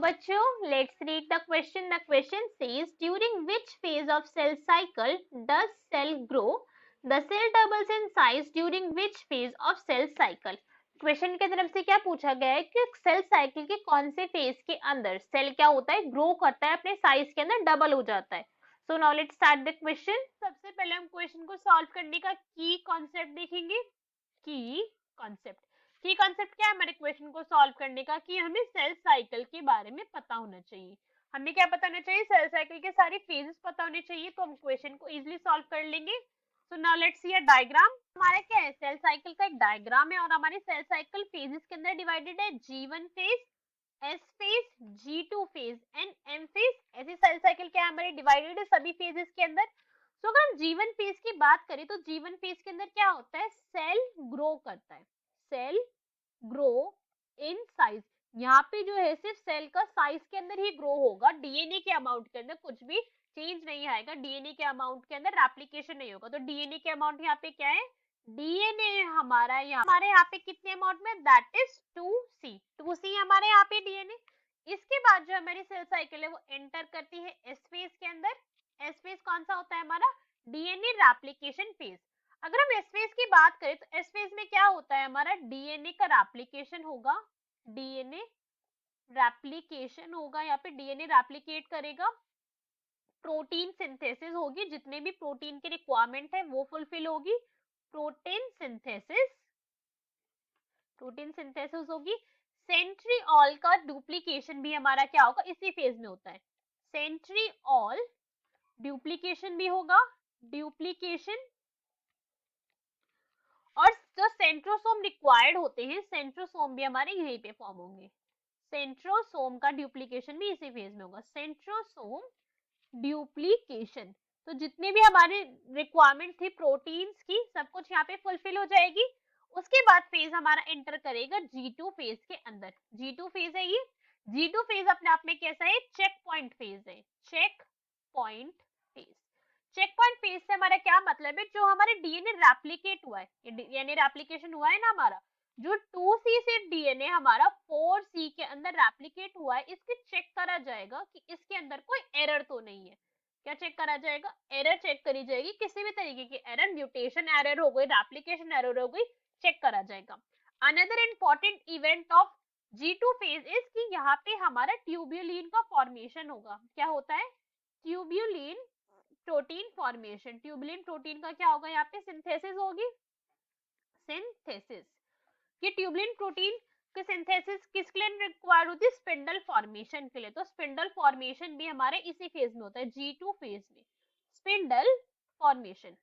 बच्चों, let's read the question. The question says during which phase of cell cycle does cell grow. The cell doubles in size during which phase of cell cycle. Question की तरफ से क्या पूछा गया है कि cell cycle के कौन से फेज के अंदर सेल क्या होता है, ग्रो करता है, अपने साइज के अंदर डबल हो जाता है. So now let's start the question. सबसे पहले हम क्वेश्चन को सॉल्व करने का की कॉन्सेप्ट देखेंगे. की कॉन्सेप्ट क्या है हमारे क्वेश्चन को सॉल्व करने का, कि हमें सेल साइकिल के बारे में पता होना चाहिए. हमें क्या पता होना चाहिए, सेल साइकिल के सारे फेजेस पता होने चाहिए, तो हम क्वेश्चन को इजीली सॉल्व कर लेंगे. So now let's see a diagram. हमारा क्या है, सेल साइकिल का एक डायग्राम है और हमारे सेल साइकिल फेजेस के अंदर डिवाइडेड है G1 phase, S phase, G2 phase and M phase. ऐसे सेल साइकिल क्या है हमारे डिवाइडेड है सभी फेजेस के अंदर. तो अगर हम G1 फेज की बात करें तो G1 फेज के अंदर क्या होता है, सेल ग्रो करता है. Cell grow in size. यहाँ पे जो है सिर्फ सेल का साइज के अंदर ही ग्रो होगा, डीएनए के अमाउंट के अंदर कुछ भी चेंज नहीं आएगा. डीएनए के अमाउंट के अंदर रेप्लिकेशन नहीं होगा. तो डीएनए के अमाउंट यहाँ पे क्या है, डीएनए हमारे यहाँ पे कितने अमाउंट में, दैट इज 2C हमारे यहाँ पे डीएनए. इसके बाद जो हमारी सेल साइकिल है वो एंटर करती है एस फेज के अंदर. एस फेज कौन सा होता है हमारा, डीएनए रेप्लिकेशन फेज. अगर हम एस फेज की बात करें तो एस फेज में क्या होता है हमारा, डीएनए का रेप्लिकेशन होगा. डीएनए रेप्लिकेशन होगा, यहाँ पे डीएनए रेप्लिकेट करेगा. प्रोटीन सिंथेसिस होगी, जितने भी प्रोटीन की रिक्वायरमेंट है वो फुलफिल होगी. प्रोटीन सिंथेसिस होगी. सेंट्रीऑल का डुप्लीकेशन भी हमारा क्या होगा, इसी फेज में होता है. सेंट्रीऑल डुप्लीकेशन भी होगा. डुप्लीकेशन. और जो सेंट्रोसोम रिक्वायर्ड होते हैं, सेंट्रोसोम भी हमारे यहीं पे फॉर्म होंगे. सेंट्रोसोम का डुप्लीकेशन भी इसी फेज में होगा. Centrosome duplication. तो जितने भी हमारे रिक्वायरमेंट थी प्रोटीन्स की, सब कुछ यहाँ पे फुलफिल हो जाएगी. उसके बाद फेज हमारा एंटर करेगा G2 फेज के अंदर. G2 फेज है ये. G2 फेज अपने आप में कैसा है, चेक पॉइंट फेज है. Check point phase. Check point phase से हमारा क्या मतलब है, जो हमारे डीएनए रेप्लिकेट हुआ है, यानी रेप्लिकेशन हुआ है ना हमारा, जो 2C से डीएनए हमारा 4C के अंदर रेप्लिकेट हुआ है, इसके चेक करा जाएगा कि इसके अंदर कोई एरर तो नहीं है. क्या चेक करा जाएगा, एरर चेक करी जाएगी. किसी भी तरीके की एरर, म्यूटेशन एरर हो गई, रेप्लिकेशन एरर हो गई, चेक करा जाएगा. Another important event of G2 phase is कि यहाँ पे हमारा ट्यूब्यूलिन का फॉर्मेशन होगा. क्या होता है, tubulin protein formation. Tubulin protein का क्या होगा, यहाँ पे सिंथेसिस होगी. सिंथेसिस. ये ट्यूबुलिन प्रोटीन की सिंथेसिस किसके लिए रिक्वायर्ड होती है, स्पिंडल फॉर्मेशन के लिए. तो स्पिंडल फॉर्मेशन भी हमारे इसी फेज में होता है, G2 फेज में, spindle formation.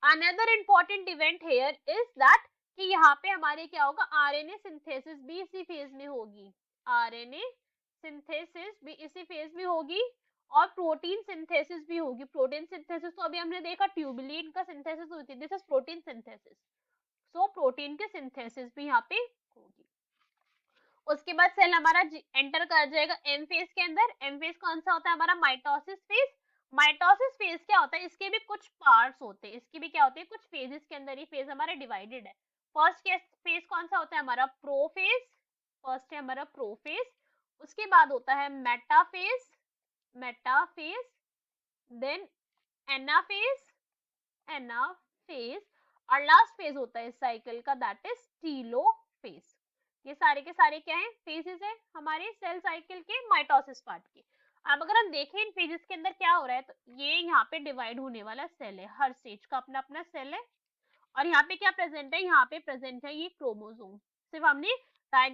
Another important event here is that कि यहाँ पे हमारे क्या होगा, आरएनए सिंथेसिस भी इसी फेज में होगी. आरएनए सिंथेसिस भी इसी फेज में होगी और प्रोटीन सिंथेसिस भी होगी. प्रोटीन सिंथेसिस तो अभी हमने देखा ट्यूबुलिन का सिंथेसिस होती है, this is protein synthesis. So protein के सिंथेसिस भी यहाँ पे होगी. उसके बाद सेल हमारा एंटर कर जाएगा एम फेज के अंदर. एम फेज कौन सा होता है हमारा, माइटोसिस फेज. माइटोसिस फेज क्या होता है, इसके भी कुछ पार्ट्स होते हैं, इसके भी क्या होते हैं, कुछ फेजेस के अंदर ही फेज हमारा डिवाइडेड है. फर्स्ट फेज कौन सा होता है हमारा, प्रोफेज. फर्स्ट है हमारा प्रोफेज. उसके बाद होता है metaphase. Metaphase. Then anaphase. Anaphase. और लास्ट फेज होता है इस साइकिल का, दैट इज टीलोफेज. ये सारे के सारे क्या है, फेजेस है हमारे सेल साइकिल के माइटोसिस पार्ट के. अब अगर हम देखें इन फेजेस के अंदर क्या हो रहा है, तो ये यहाँ पे डिवाइड होने वाला सेल है. हर स्टेज का अपना अपना सेल है. और यहाँ पे क्या प्रेजेंट है, यहाँ पे प्रेजेंट है ये क्रोमोसोम. सिर्फ हमने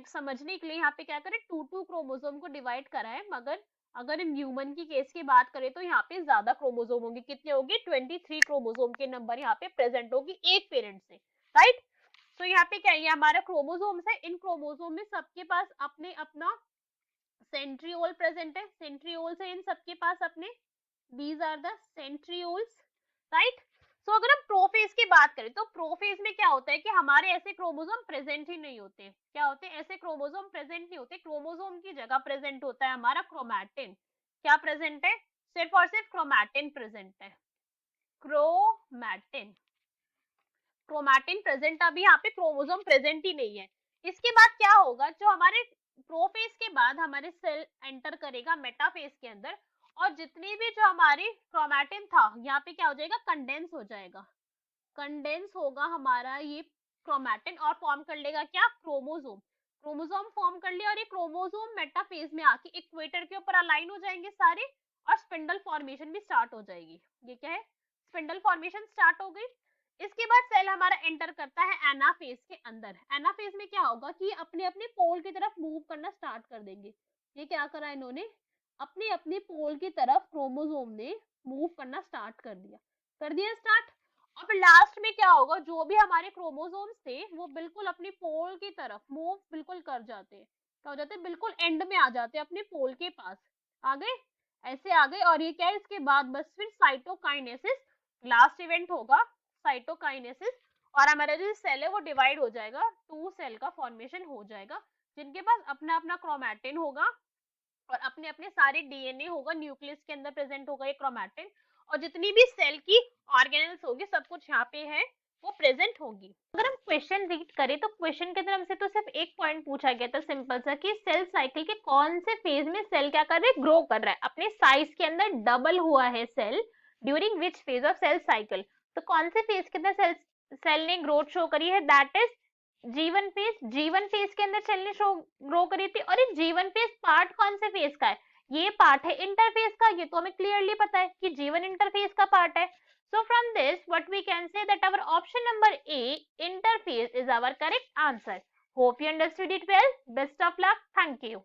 समझने के लिए यहाँ पे क्या करें, 2 क्रोमोसोम को डिवाइड करा है. मगर अगर हम ह्यूमन की केस की बात करें तो यहाँ पे ज्यादा क्रोमोसोम होंगे. कितने होंगे, 23 क्रोमोसोम के नंबर यहाँ पे प्रेजेंट होगी एक पेरेंट से, राइट. तो यहाँ पे क्या है, ये हमारा क्रोमोसोम्स है. इन क्रोमोसोम में सबके पास अपने अपना सेंट्रियोल प्रेजेंट है. सेंट्रियोल्स है इन सबके पास अपने. These are the centrioles, right. So अगर हम प्रोफेज की बात करें तो प्रोफेज में क्या होता है कि हमारे ऐसे क्रोमोसोम प्रेजेंट ही नहीं होते. क्या होते हैं, ऐसे क्रोमोसोम प्रेजेंट नहीं होते. क्रोमोसोम की जगह प्रेजेंट होता है हमारा क्रोमैटिन. क्या प्रेजेंट है, सिर्फ और सिर्फ क्रोमैटिन प्रेजेंट है. क्रोमैटिन. क्रोमैटिन प्रेजेंट, अभी यहाँ पे क्रोमोसोम प्रेजेंट ही नहीं है. इसके बाद क्या होगा, जो हमारे प्रोफेज के बाद हमारे सेल एंटर करेगा मेटाफेज के अंदर, और जितनी भी जो हमारी क्रोमैटिन था यहाँ पे क्या हो जाएगा, कंडेंस हो जाएगा, कंडेंस होगा हमारा ये क्रोमैटिन और फॉर्म कर लेगा क्या, क्रोमोसोम। क्रोमोसोम फॉर्म कर लिया और ये क्रोमोसोम मेटाफेज में आके इक्वेटर के ऊपर अलाइन हो जाएंगे सारे, और स्पिंडल फॉर्मेशन भी स्टार्ट हो जाएगी। ये क्या है, स्पिंडल फॉर्मेशन स्टार्ट हो गई। इसके बाद सेल हमारा एंटर करता है एनाफेज के अंदर। एनाफेज में क्या होगा कि अपने अपने पोल की तरफ मूव करना स्टार्ट कर देंगे। ये क्या करा इन्होंने, अपने अपने पोल की तरफ क्रोमोसोम ने मूव करना स्टार्ट कर दिया स्टार्ट। और फिर लास्ट में क्या होगा, जो भी हमारे क्रोमोसोम्स थे वो बिल्कुल अपनी पोल की तरफ मूव बिल्कुल कर जाते हैं, क्या हो जाते हैं, बिल्कुल एंड में आ जाते हैं अपने पोल के पास, आ गए, ऐसे आ गए। और ये क्या है, इसके बाद बस फिर साइटोकाइनेसिस लास्ट इवेंट होगा, साइटोकाइनेसिस, और हमारा जो सेल है वो डिवाइड हो जाएगा, 2 सेल का फॉर्मेशन हो जाएगा, जिनके पास अपना अपना क्रोमैटिन होगा और अपने अपने सारे डीएनए होगा, न्यूक्लियस के अंदर प्रेजेंट होगा ये क्रोमैटिन, और जितनी भी सेल की ऑर्गेनेल्स होगी सब कुछ यहाँ पे है वो प्रेजेंट होगी। अगर हम क्वेश्चन रीड करें तो क्वेश्चन के अंदर हमसे तो सिर्फ एक पॉइंट पूछा गया था सिंपल सा, कि सेल साइकिल के कौन से फेज में सेल क्या कर रहा है, ग्रो कर रहा है, अपने साइज के अंदर डबल हुआ है cell, during which phase of cell cycle. तो कौन से फेज के अंदर सेल ने ग्रोथ शो करी है, दैट इज जीवन फेज। जीवन फेज के अंदर सेल ने शो ग्रो करी थी। और ये जीवन फेज पार्ट कौन से फेज का है, ये पार्ट है इंटरफेज का, ये तो हमें क्लियरली पता है कि जीवन इंटरफेज का पार्ट है। So from this, what we can say that our option number A, interphase, is our correct answer. Hope you understood it well. Best of luck. Thank you.